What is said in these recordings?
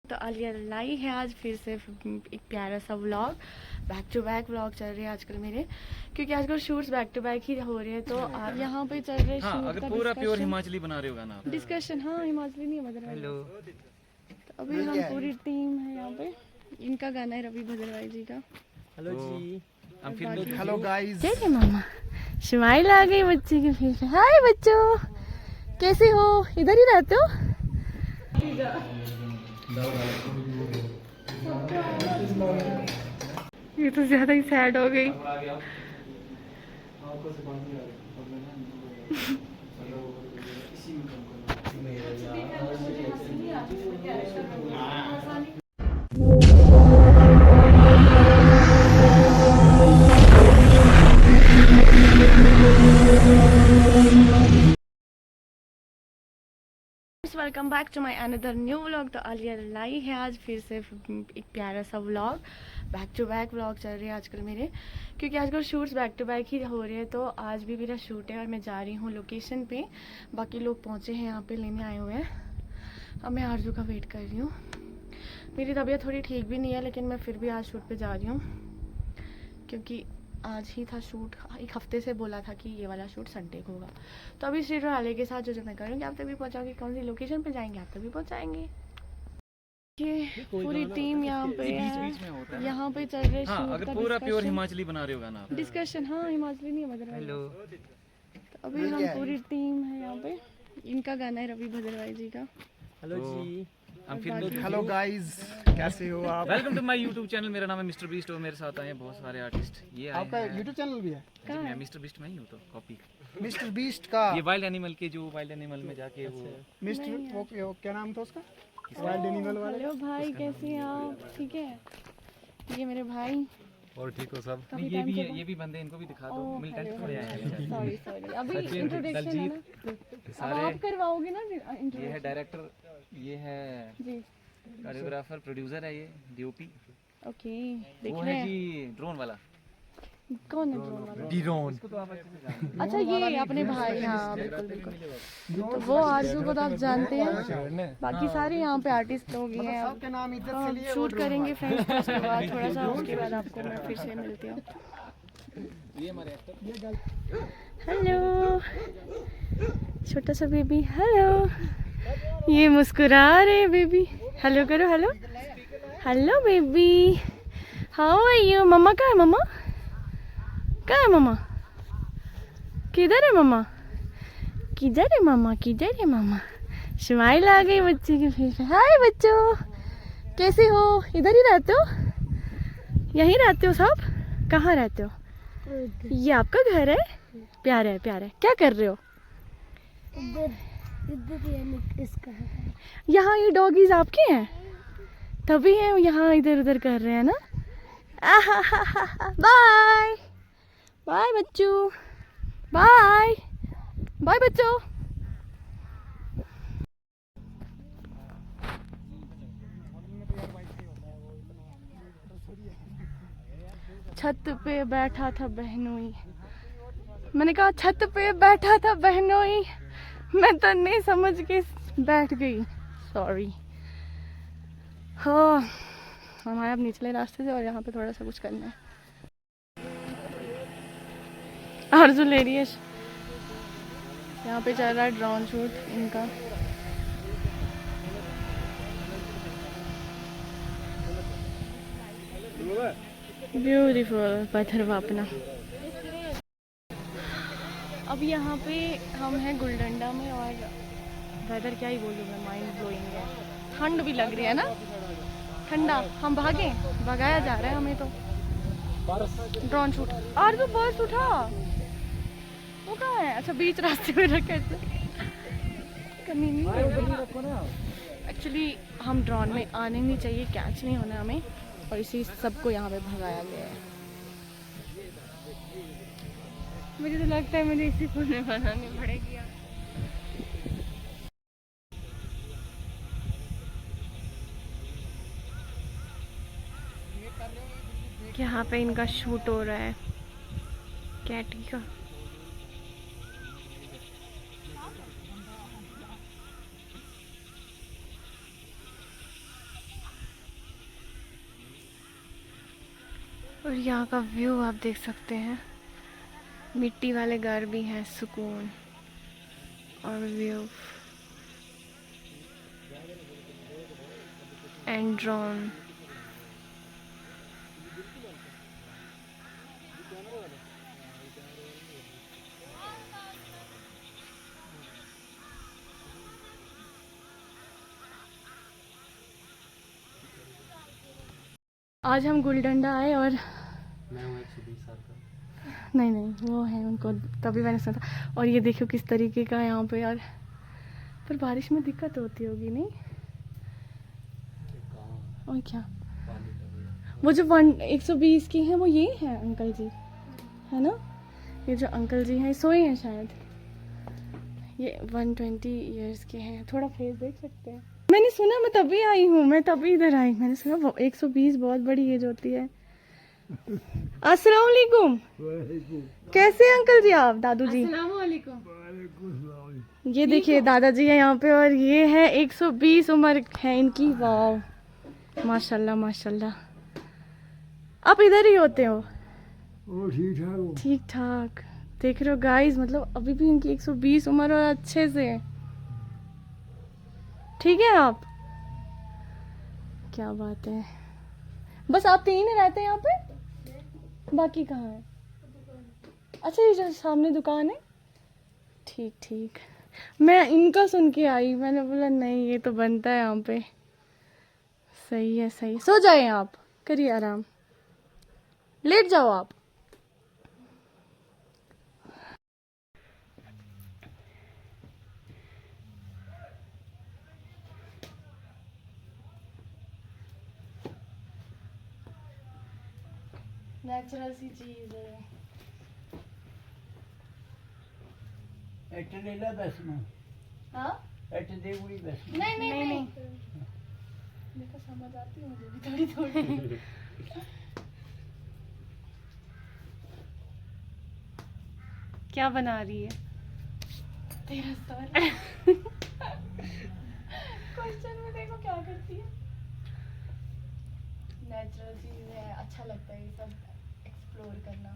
तो आलिया लाई है आज फिर से एक प्यारा सा vlog. Back to back vlog चल रहे हैं आजकल मेरे, क्योंकि आजकल शूट्स बैक टू बैक ही हो रहे हैं। तो आप यहाँ पे चल रहे हैं शूट अगर का पूरा प्योर हिमाचली बना रहे हो गाना डिस्कशन। हाँ, हिमाचली नहीं है, हेलो। तो अभी हम पूरी टीम है यहाँ पे। इनका गाना है रवि भद्रवाही जी का। हेलो जी। हम फिर हेलो गाइस। जय मामा, स्माइल आ गई बच्चे के फेस पे। हाय बच्चों, कैसे हो? इधर ही रहते हो? ये तो ज्यादा ही सैड हो गई। Welcome back to my another new vlog. तो आलिया लाई है आज फिर से एक प्यारा सा vlog. Back to back vlog चल रहे हैं आजकल मेरे, क्योंकि आजकल शूट्स बैक टू बैक ही हो रहे हैं। तो आज भी मेरा शूट है और मैं जा रही हूँ लोकेशन पे। बाकी लोग पहुँचे हैं यहाँ पे, लेने आए हुए हैं। अब मैं आरजू का वेट कर रही हूँ। मेरी तबीयत थोड़ी ठीक भी नहीं है, लेकिन मैं फिर भी आज शूट पे जा रही हूँ, क्योंकि आज ही था शूट। एक हफ्ते से बोला था कि ये वाला शूट संडे को होगा। तो अभी श्री वाले के साथ जो मैं करूँगी, आप तक भी पहुँचाऊँगी। कौन सी लोकेशन पे जाएंगे आप तक भी पहुँचाएंगे। ये पूरी टीम यहाँ पे है, यहाँ पे चल रहे शूट अगर का पूरा प्योर हिमाचली बना रहे हो गाना डिस्कशन। हाँ, हिमाचली नहीं है, हेलो। तो अभी हम पूरी टीम है यहाँ पे। इनका गाना है रवि भद्रवाही जी का। हेलो जी। हम फिर हेलो गाइस, कैसे हो आप? Welcome to my YouTube channel. मेरा नाम है मिस्टर बीस्ट और मेरे साथ आए हैं बहुत सारे आर्टिस्ट। ये आए आपका हैं। यूट्यूब चैनल भी है? जी, मैं मिस्टर बीस्ट में ही हूँ, तो कॉपी मिस्टर बीस्ट का। ये वाइल्ड एनिमल के, जो वाइल्ड एनिमल में जाके वो मिस्टर वो क्या नाम था उसका? वाइल्ड एनिमल वाले। हेलो भाई, कैसे हैं आप? ठीक है, ये मेरे भाई। और ठीक हो सब? नहीं, ये भी बंदे, इनको भी दिखा दो। मिलिटेंट थोड़े आए हैं। सॉरी अभी इंट्रोडक्शन है ना, सारे आप करवाओगे ना ये है इंट्रोडक्शन? डायरेक्टर, ये है जी, कोरियोग्राफर, प्रोड्यूसर है, ये डीओपी। ओके। वो देख है रहे हैं जी ड्रोन वाला। कौन है ड्रोन वाला? ड्रोन। इसको तो आप अच्छे से जानते हैं। अच्छा, ये अपने भाई। हाँ बिल्कुल बिल्कुल। तो वो आरजू को तो आप जानते हैं, बाकी सारे यहाँ पे आर्टिस्ट लोग ही हैं। सबके नाम इज्जत अब से लिए शूट करेंगे फ्रेंड्स, उसके बाद थोड़ा सा, उसके बाद आपको मैं फिर से मिलती हूँ। ये हमारे एक्टर। हेलो छोटा सा बेबी, हेलो। ये मुस्कुरा रहे बेबी। हेलो करो, hello hello baby, how are you? मम्मा कहाँ है? मम्मा कहाँ है? मम्मा किधर है? मम्मा किधर है? मम्मा किधर है? मम्मा स्माइल आ गई बच्चे के फेस पे। हाय बच्चों, कैसे हो? इधर ही रहते हो? यहीं रहते हो सब? कहाँ रहते हो? ये आपका घर है? प्यारा है, प्यारा है। क्या कर रहे हो? इसका है। यहाँ ये डॉगीज आपके हैं, तभी है यहाँ इधर उधर कर रहे हैं ना। बाय बाय बच्चों, बाय बाय बच्चों। छत पे बैठा था बहनोई, मैंने कहा छत पे बैठा था बहनोई, मैं तो नहीं समझ के बैठ गई, सॉरी। हाँ, हम आए अब निचले रास्ते से और यहाँ पे थोड़ा सा कुछ करना है। आरजू ले रही है, यहाँ पे चल रहा है ड्रोन शूट इनका। ब्यूटीफुल पत्थर वापना। अब यहाँ पे हम हैं गुलडंडा में, और वेदर क्या ही बोलूँ मैं, माइंड ब्लोइंग है। ठंड भी लग रही है ना, ठंडा। हम भागे, भगाया जा रहा है हमें तो। Drone shoot. और तो बस उठा, वो कहाँ है? अच्छा, बीच रास्ते में रखे थे। एक्चुअली हम ड्रोन में आने नहीं चाहिए, कैच नहीं होना हमें, और इसी सबको यहाँ पे भगाया गया है। मुझे तो लगता है मुझे इसी फोन में बनानी पड़ेगी। यहाँ पे इनका शूट हो रहा है कैटी का। और यहाँ का व्यू आप देख सकते हैं, मिट्टी वाले घर भी हैं, सुकून और व्यू एंड ड्रोन। आज हम गुलडंडा आए और मैं हूँ 120 साल का। नहीं वो है उनको, तभी मैंने सुना था। और ये देखो किस तरीके का है यहाँ पे यार, पर बारिश में दिक्कत होती होगी नहीं? और क्या वो जो 120 की है वो ये है अंकल जी, है ना? ये जो अंकल जी हैं सोए हैं शायद, ये 120 इयर्स के हैं। थोड़ा फेस देख सकते हैं। मैंने सुना, मैं तभी आई हूँ, मैं तभी इधर आई, मैंने सुना 120 बहुत बड़ी एज होती है। अस्सलाम वालेकुम। कैसे हैं अंकल जी आप? दादू जी ये देखिए दादाजी है यहाँ पे, और ये है 120 उम्र है इनकी। वाह माशाल्लाह माशाल्लाह। आप इधर ही होते हो? ठीक ठाक। देख रहे हो गाइस, मतलब अभी भी इनकी 120 उम्र और अच्छे से ठीक है आप। क्या बात है। बस आप तीन ही रहते हैं यहाँ पे, बाकी कहाँ है? अच्छा ये जो सामने दुकान है, ठीक ठीक। मैं इनका सुन के आई, मैंने बोला नहीं ये तो बनता है यहाँ पे। सही है सही। सो जाए आप, करिए आराम, लेट जाओ आप। नेचुरल सी चीज है। हाँ? नहीं देखो समझ आती है मुझे भी थोड़ी थोड़ी। क्या बना रही है? तेरा सर। क्वेश्चन में देखो क्या करती है। नेचुरल चीज है, अच्छा लगता है ये सब एक्सप्लोर करना।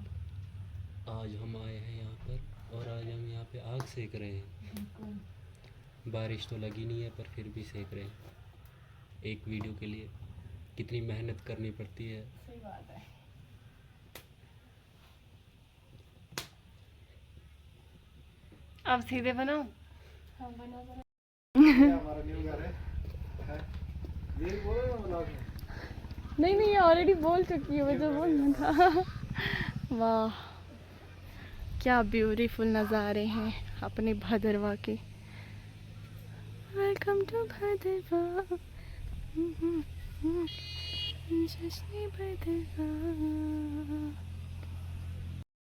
आज हम आए हैं यहाँ पर और आज हम यहाँ पे आग सेक रहे हैं। बारिश तो लगी नहीं है पर फिर भी सेक रहे हैं एक वीडियो के लिए। कितनी मेहनत करनी पड़ती है। सही बात है। अब सीधे बनाओ। हाँ बना। हमारा न्यू घर है। ये बोलो ना व्लॉग में। नहीं ये ऑलरेडी बोल चुकी है, मुझे बोलना था। वाह क्या ब्यूटीफुल नज़ारे हैं अपने भदरवा के। वेलकम टू भदरवा, जश्न भदरवा।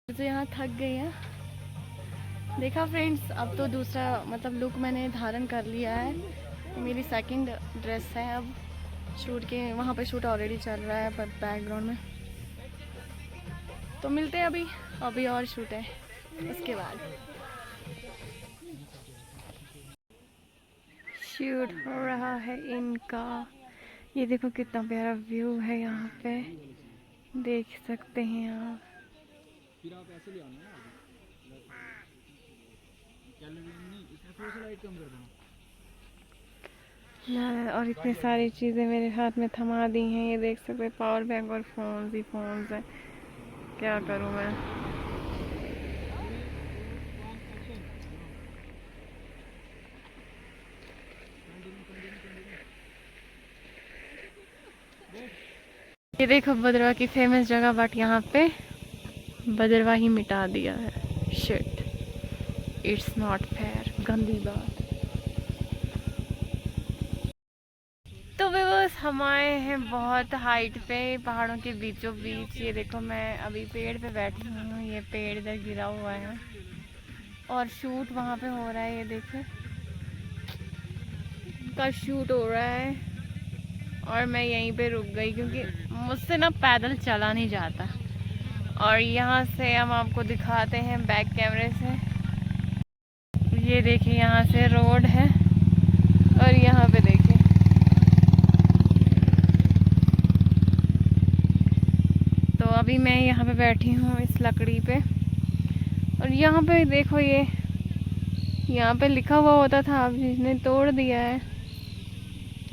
तो यहाँ थक गई है। देखा फ्रेंड्स, अब तो दूसरा मतलब लुक मैंने धारण कर लिया है। मेरी सेकंड ड्रेस है अब शूट के। वहाँ पे शूट ऑलरेडी चल रहा है पर बैकग्राउंड में। तो मिलते हैं अभी और शूट है उसके बाद। शूट हो रहा है इनका। ये देखो कितना प्यारा व्यू है यहाँ पे, देख सकते हैं आप। फिर आप ऐसे ले आना ना, नहीं इसमें थोड़ी सी लाइट कम कर देना। और इतनी सारी चीज़ें मेरे हाथ में थमा दी हैं, ये देख सकते हैं। पावर बैंक और फोन्स ही फोन्स हैं। क्या करूँ मैं। ये देखो भदरवा की फेमस जगह, बट यहाँ पे भदरवा ही मिटा दिया है। Shit, it's not fair. गंदी बात। तो बस हम आए हैं बहुत हाइट पे, पहाड़ों के बीचों बीच। ये देखो मैं अभी पेड़ पे बैठी हूँ, ये पेड़ इधर गिरा हुआ है और शूट वहाँ पे हो रहा है। ये देखो का शूट हो रहा है और मैं यहीं पे रुक गई क्योंकि मुझसे ना पैदल चला नहीं जाता। और यहाँ से हम आपको दिखाते हैं बैक कैमरे से। ये देखिए यहाँ से रोड है और यहाँ पे देखिए तो अभी मैं यहाँ पे बैठी हूँ इस लकड़ी पे, और यहाँ पे देखो ये यहाँ पे लिखा हुआ होता था, अब जिसने तोड़ दिया है,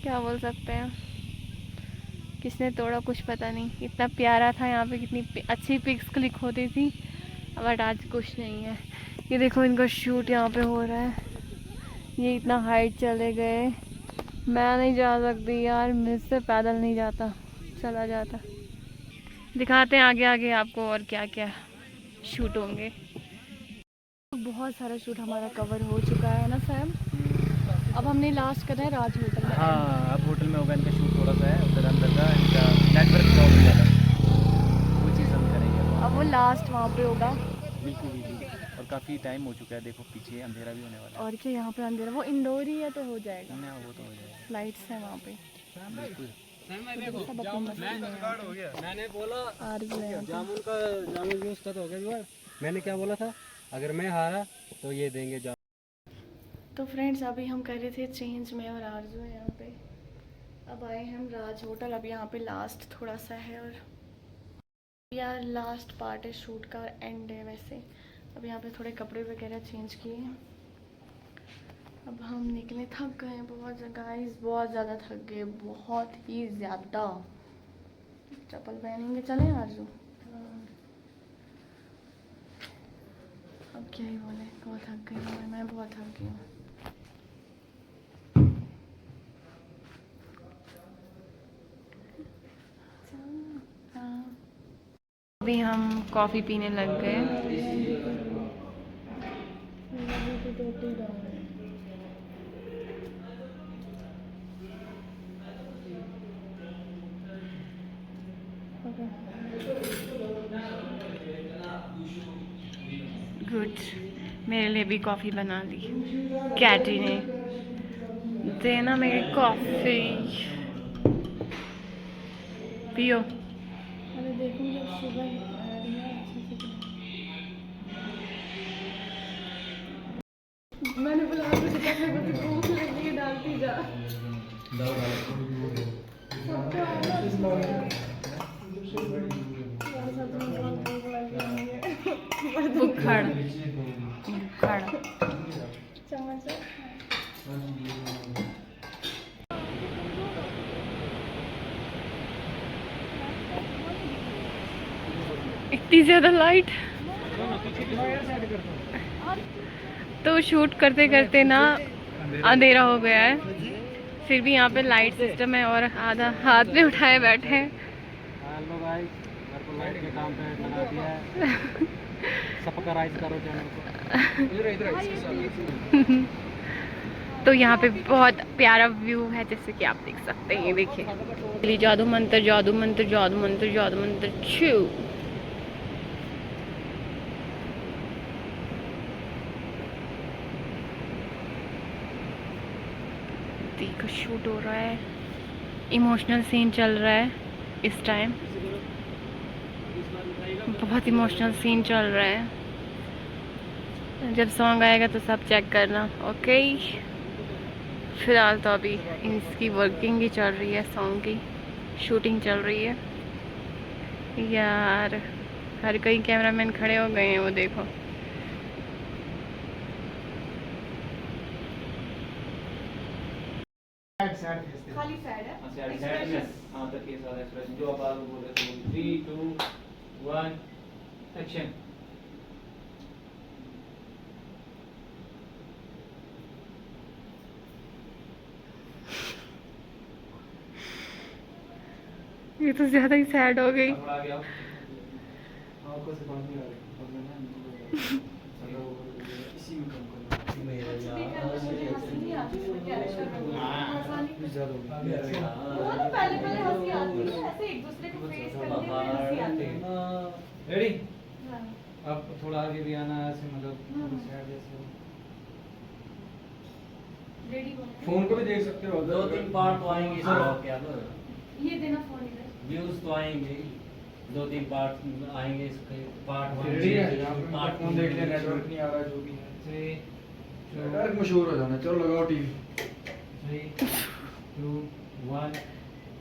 क्या बोल सकते हैं, किसने तोड़ा कुछ पता नहीं। इतना प्यारा था यहाँ पे, कितनी अच्छी पिक्स क्लिक होती थी, बट आज कुछ नहीं है। ये देखो इनका शूट यहाँ पे हो रहा है, ये इतना हाइट चले गए, मैं नहीं जा सकती यार, मुझसे पैदल नहीं जाता, चला जाता। दिखाते हैं आगे आगे आपको और क्या क्या शूट होंगे। बहुत सारा शूट हमारा कवर हो चुका है ना सैम, अब हमने लास्ट करना है राज होटल में। हाँ, अब होटल में होगा इनका शूट थोड़ा सा है उधर अंदर का, इनका नेटवर्क प्रॉब्लम ज़्यादा, वो चीज़ हम करेंगे अब वो लास्ट वहाँ पे होगा। बिल्कुल बिल्कुल। और काफ़ी टाइम हो चुका है, देखो पीछे अंधेरा भी होने वाला और क्या यहाँ पे अंदर वो इंडोर ही है तो हो जाएगा, है ना, वो तो हो जाएगा लाइट्स है वहाँ पे। बिल्कुल। सब अपनी मस्ती में हैं। मैंने बोला आरज़ू है यहाँ पे। जामुन जूस का तो हो गया। मैंने क्या बोला था, अगर मैं हारा तो ये देंगे जामुन। तो फ्रेंड्स अभी हम कर रहे थे चेंज में, और आरज़ू है यहाँ पे। अब आए हम राज होटल, अब यहाँ पे लास्ट थोड़ा सा है, और यार लास्ट पार्ट है शूट का, एंड है वैसे। अब यहाँ पे थोड़े कपड़े वगैरह चेंज किए हैं, अब हम निकले, थक गए बहुत गाइस, बहुत ज़्यादा थक गए, बहुत ही ज़्यादा। चप्पल पहनेंगे, चलें आरज़ू? अब क्या ही बोले, बहुत थक गई मैं बहुत थक गई हूँ। अभी हम कॉफ़ी पीने लग गए। गुड, मेरे लिए भी कॉफ़ी बना ली कैटी ने, देना मेरी कॉफ़ी, पियो। अरे देखूंगी सुबह मैंने बोला भूख लगी है, डालती जा। बुखार बुखार चम्मच इतनी ज़्यादा लाइट। तो शूट करते करते ना अंधेरा हो गया है, फिर भी यहाँ पे लाइट सिस्टम है, और आधा हाथ में उठाए बैठे हैं। हेलो गाइस, मेरे को लाइट के काम पे लगा दिया है। सब्सक्राइब करो चैनल को। तो यहाँ पे बहुत प्यारा व्यू है, जैसे कि आप देख सकते हैं, ये देखिए जादू मंत्र जादू मंत्र जादू मंत्र जादू मंत्र छू। का शूट हो रहा है, इमोशनल सीन चल रहा है इस टाइम, बहुत इमोशनल सीन चल रहा है। जब सॉन्ग आएगा तो सब चेक करना, ओके। फिलहाल तो अभी इसकी वर्किंग ही चल रही है, सॉन्ग की शूटिंग चल रही है। यार हर कई कैमरामैन खड़े हो गए हैं, वो देखो। खाली साइड है, हां तक के साथ एक्सप्रेशन जो आप आगे बोल रहे थे। 3 2 1 एक्शन। ये तो ज्यादा ही सैड हो गई। थोड़ा आगे आओ। आंखों से पानी आ रहा है, इसी में काम करना रेडी। अब थोड़ा आगे भी आना है, ऐसे मतलब फोन को भी देख सकते हो। 2-3 पार्ट तो आएंगे क्या ना, ये देना फोन इधर, व्यूज तो आएंगे, 2-3 पार्ट आएंगे इसके। पार्ट 1 रेडी है, यहाँ पे पार्ट 1 देख ले, नेटवर्क नहीं आ रहा जो भी है। नेटवर्क मशहूर हो जाना। चलो लगाओ टीवी। 3 2 1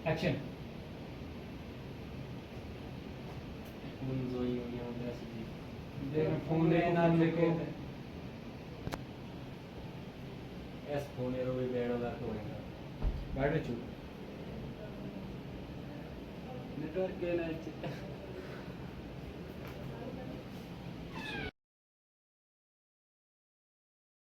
एक्शन। मुंजोई हुई हैं वैसे जी देख फोन ना लेना देखो लेके एस फोन एरो भी बेड़ वाला तो होएगा बैठ चुप नेटवर्क के ना